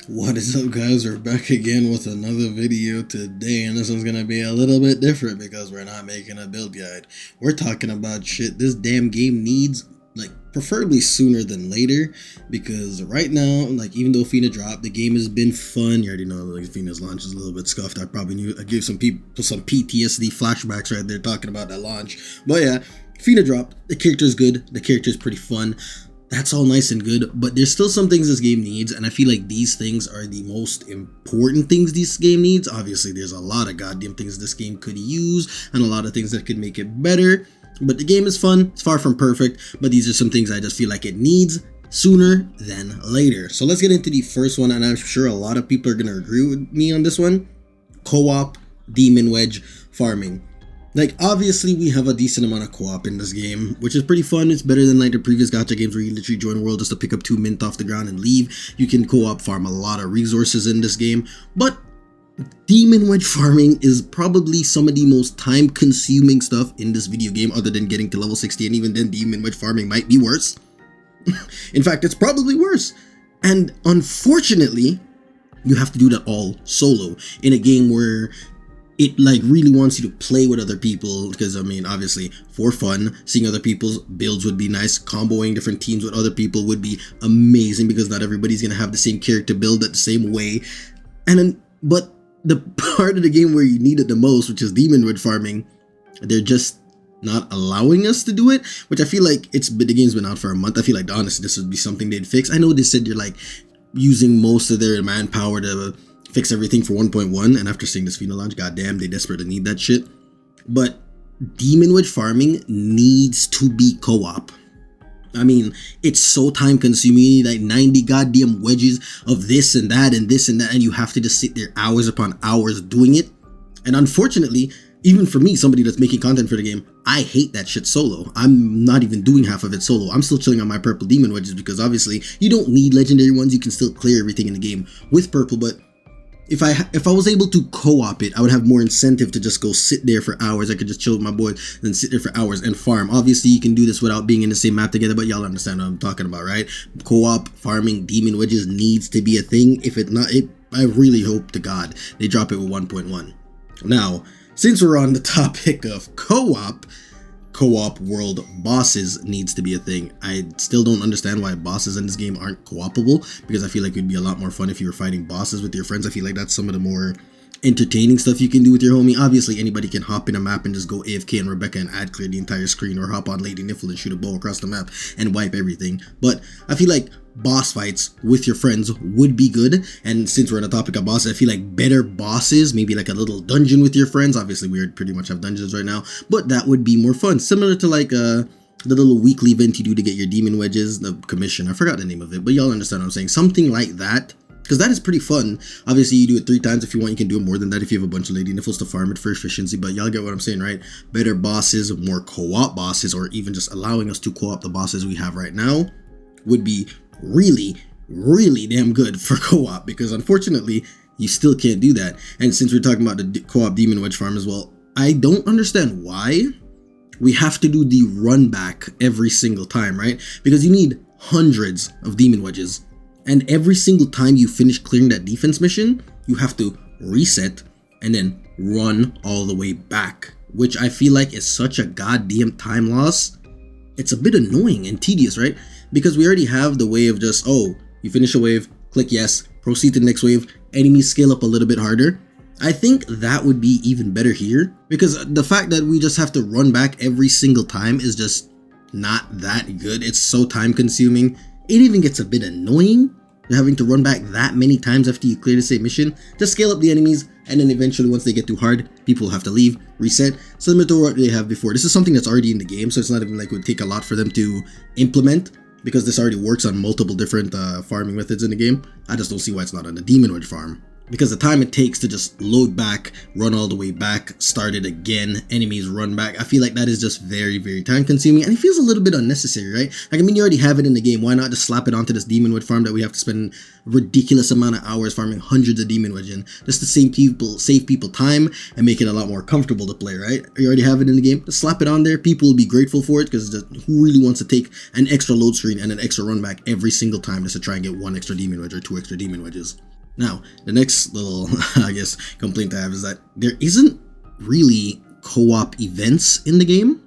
What is up, guys? We're back again with another video today, and this one's gonna be a little bit different because we're not making a build guide. We're talking about shit this damn game needs, like, preferably sooner than later, because right now, like, even though Fina dropped, the game has been fun. You already know, like, Fina's launch is a little bit scuffed. I gave some people some PTSD flashbacks right there talking about that launch. But yeah, Fina dropped. The character's good. The character's pretty fun. That's all nice and good, but there's still some things this game needs, and I feel like these things are the most important things this game needs. Obviously, there's a lot of goddamn things this game could use, and a lot of things that could make it better, but the game is fun. It's far from perfect, but these are some things I just feel like it needs sooner than later. So let's get into the first one, and I'm sure a lot of people are going to agree with me on this one. Co-op Demon Wedge farming. Like, obviously, we have a decent amount of co-op in this game, which is pretty fun. It's better than, like, the previous gacha games where you literally join a world just to pick up 2 mint off the ground and leave. You can co-op farm a lot of resources in this game, but Demon Wedge farming is probably some of the most time-consuming stuff in this video game, other than getting to level 60, and even then, Demon Wedge farming might be worse. In fact, it's probably worse. And unfortunately, you have to do that all solo in a game where it like really wants you to play with other people, because I mean, obviously for fun, seeing other people's builds would be nice. Comboing different teams with other people would be amazing, because not everybody's gonna have the same character build at the same way. And then, but the part of the game where you need it the most, which is Demon Wood farming, they're just not allowing us to do it, which I feel like the game's been out for a month. I feel like honestly this would be something they'd fix. I know they said you're like using most of their manpower to fix everything for 1.1, and after seeing this Fina launch, goddamn, they desperately need that shit. But Demon Wedge farming needs to be co-op. I mean, it's so time consuming. You need like 90 goddamn wedges of this and that and this and that, and you have to just sit there hours upon hours doing it. And unfortunately, even for me, somebody that's making content for the game, I hate that shit solo. I'm not even doing half of it solo. I'm still chilling on my purple demon wedges, because obviously you don't need legendary ones. You can still clear everything in the game with purple, but if I was able to co-op it, I would have more incentive to just go sit there for hours. I could just chill with my boys and sit there for hours and farm. Obviously, you can do this without being in the same map together, but y'all understand what I'm talking about, right? Co-op farming demon wedges needs to be a thing. If it not, I really hope to God they drop it with 1.1. Now, since we're on the topic of co-op world bosses needs to be a thing. I still don't understand why bosses in this game aren't co-opable, because I feel like it'd be a lot more fun if you were fighting bosses with your friends. I feel like that's some of the more entertaining stuff you can do with your homie. Obviously, anybody can hop in a map and just go AFK and Rebecca and ad clear the entire screen, or hop on Lady Niffle and shoot a bow across the map and wipe everything. But I feel like boss fights with your friends would be good, and since we're on the topic of bosses, I feel like better bosses, maybe like a little dungeon with your friends. Obviously, we pretty much have dungeons right now, but that would be more fun, similar to like the little weekly event you do to get your demon wedges, the commission. I forgot the name of it, but y'all understand what I'm saying. Something like that, because that is pretty fun. Obviously, you do it 3 times if you want. You can do it more than that if you have a bunch of Lady Niffles to farm it for efficiency, but y'all get what I'm saying, right? Better bosses, more co-op bosses, or even just allowing us to co-op the bosses we have right now would be really, really damn good for co-op, because unfortunately, you still can't do that. And since we're talking about the co-op Demon Wedge farm as well, I don't understand why we have to do the run back every single time, right? Because you need hundreds of Demon Wedges, and every single time you finish clearing that defense mission, you have to reset and then run all the way back, which I feel like is such a goddamn time loss. It's a bit annoying and tedious, right? Because we already have the way of just, oh, you finish a wave, click yes, proceed to the next wave, enemies scale up a little bit harder. I think that would be even better here, because the fact that we just have to run back every single time is just not that good. It's so time consuming. It even gets a bit annoying having to run back that many times after you clear the same mission. Just scale up the enemies, and then eventually once they get too hard, people have to leave, reset, similar to what they have before. This is something that's already in the game, so it's not even like it would take a lot for them to implement, because this already works on multiple different farming methods in the game. I just don't see why it's not on the Demon Wedge farm. because the time it takes to just load back, run all the way back, start it again, enemies run back, I feel like that is just very, very time consuming, and it feels a little bit unnecessary, right? Like, I mean, you already have it in the game, why not just slap it onto this demon wedge farm that we have to spend a ridiculous amount of hours farming hundreds of demon wedge in, just to save people time and make it a lot more comfortable to play, right? You already have it in the game, just slap it on there, people will be grateful for it, because who really wants to take an extra load screen and an extra run back every single time just to try and get one extra demon wedge or two extra demon wedges? Now, the next little, I guess, complaint I have is that there isn't really co-op events in the game.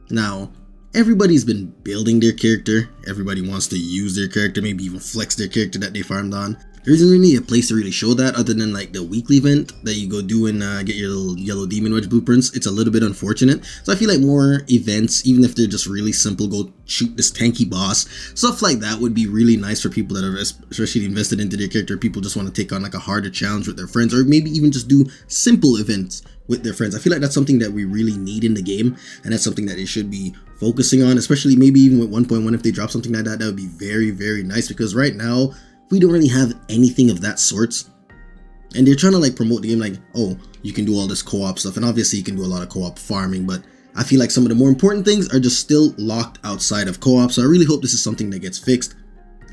Now, everybody's been building their character, everybody wants to use their character, maybe even flex their character that they farmed on. There isn't really a place to really show that other than like the weekly event that you go do and get your little yellow demon wedge blueprints. It's a little bit unfortunate. So I feel like more events, even if they're just really simple, go shoot this tanky boss, stuff like that would be really nice for people that are especially invested into their character. People just want to take on like a harder challenge with their friends, or maybe even just do simple events with their friends. I feel like that's something that we really need in the game, and that's something that they should be focusing on, especially maybe even with 1.1. If they drop something like that, that would be very, very nice, because right now we don't really have anything of that sorts. And they're trying to like promote the game like, oh, you can do all this co-op stuff, and obviously you can do a lot of co-op farming, but I feel like some of the more important things are just still locked outside of co-op. So I really hope this is something that gets fixed.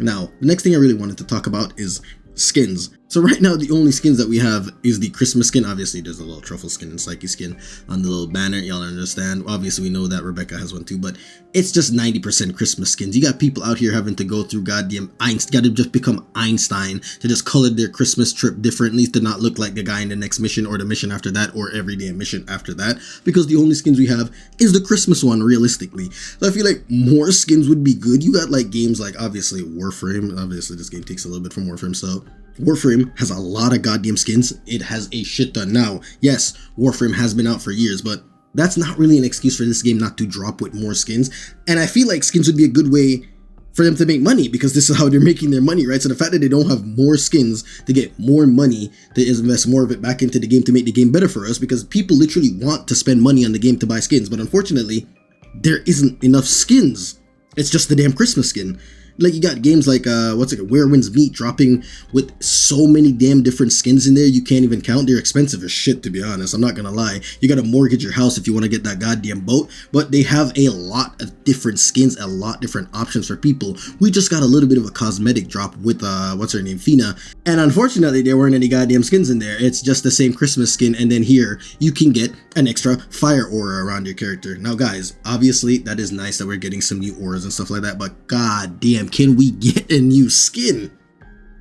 Now, the next thing I really wanted to talk about is skins. So right now the only skins that we have is the Christmas skin. Obviously there's a little truffle skin and Psyche skin on the little banner, y'all understand. Obviously we know that Rebecca has one too, but it's just 90% Christmas skins. You got people out here having to go through goddamn Einstein, gotta just become Einstein to just color their Christmas trip differently to not look like the guy in the next mission or the mission after that or every day mission after that, because the only skins we have is the Christmas one realistically. So I feel like more skins would be good. You got like games like obviously Warframe. Obviously this game takes a little bit from Warframe, so Warframe has a lot of goddamn skins. It has a shit ton. Now, yes, Warframe has been out for years, but that's not really an excuse for this game not to drop with more skins. And I feel like skins would be a good way for them to make money, because this is how they're making their money, right? So the fact that they don't have more skins to get more money, to invest more of it back into the game to make the game better for us, because people literally want to spend money on the game to buy skins, but unfortunately, there isn't enough skins. It's just the damn Christmas skin. Like you got games like Where Winds Meet dropping with so many damn different skins in there you can't even count. They're expensive as shit, to be honest. I'm not gonna lie. You gotta mortgage your house if you want to get that goddamn boat. But they have a lot of different skins, a lot different options for people. We just got a little bit of a cosmetic drop with what's her name, Fina, and unfortunately there weren't any goddamn skins in there. It's just the same Christmas skin, and then here you can get an extra fire aura around your character. Now guys, obviously that is nice that we're getting some new auras and stuff like that, but god damn, can we get a new skin?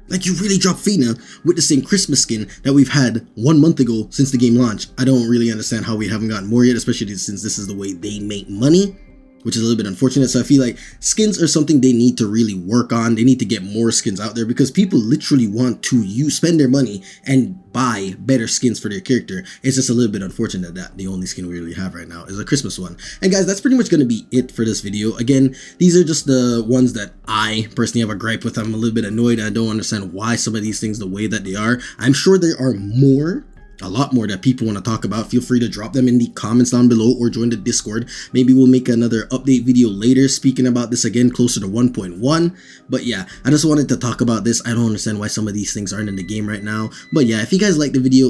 Like, you really dropped Fina with the same Christmas skin that we've had 1 month ago since the game launched. I don't really understand how we haven't gotten more yet, especially since this is the way they make money, which is a little bit unfortunate. So I feel like skins are something they need to really work on. They need to get more skins out there, because people literally want to spend their money and buy better skins for their character. It's just a little bit unfortunate that the only skin we really have right now is a Christmas one. And guys, that's pretty much going to be it for this video. Again, these are just the ones that I personally have a gripe with. I'm a little bit annoyed. I don't understand why some of these things the way that they are. I'm sure there are more, a lot more, that people want to talk about. Feel free to drop them in the comments down below or join the Discord. Maybe we'll make another update video later speaking about this again closer to 1.1. But yeah, I just wanted to talk about this. I don't understand why some of these things aren't in the game right now. But yeah, if you guys like the video,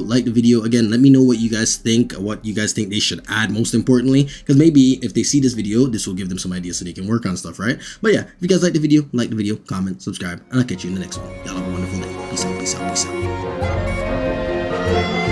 again. Let me know what you guys think, what you guys think they should add most importantly, because maybe if they see this video, this will give them some ideas so they can work on stuff, right? But yeah, if you guys like the video, comment, subscribe, and I'll catch you in the next one. Y'all have a wonderful day. Peace out, peace out, peace out.